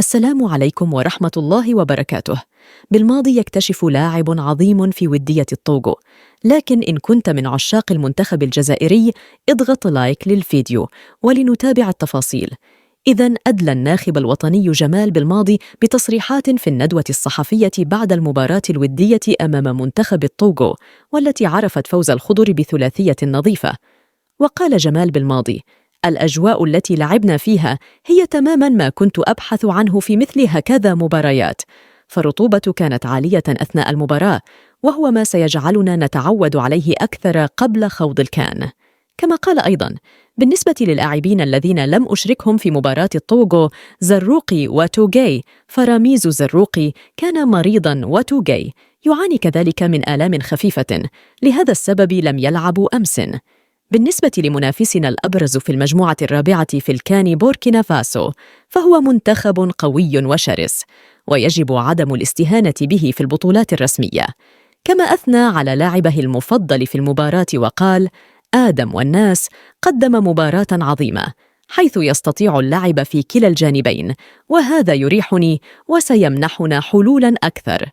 السلام عليكم ورحمة الله وبركاته. بالماضي يكتشف لاعب عظيم في ودية الطوغو، لكن إن كنت من عشاق المنتخب الجزائري اضغط لايك للفيديو ولنتابع التفاصيل. إذن أدلى الناخب الوطني جمال بالماضي بتصريحات في الندوة الصحفية بعد المباراة الودية أمام منتخب الطوغو، والتي عرفت فوز الخضر بثلاثية نظيفة. وقال جمال بالماضي: الأجواء التي لعبنا فيها هي تماماً ما كنت أبحث عنه في مثل هكذا مباريات، فالرطوبة كانت عالية أثناء المباراة، وهو ما سيجعلنا نتعود عليه أكثر قبل خوض الكان. كما قال أيضاً: بالنسبة للاعبين الذين لم أشركهم في مباراة الطوغو، زروقي وتوغاي، فراميز زروقي كان مريضاً وتوغاي يعاني كذلك من آلام خفيفة، لهذا السبب لم يلعبوا أمس. بالنسبة لمنافسنا الأبرز في المجموعة الرابعة في الكان بوركينا فاسو، فهو منتخب قوي وشرس، ويجب عدم الاستهانة به في البطولات الرسمية. كما أثنى على لاعبه المفضل في المباراة وقال: آدم والناس قدم مباراة عظيمة، حيث يستطيع اللعب في كلا الجانبين، وهذا يريحني وسيمنحنا حلولاً أكثر.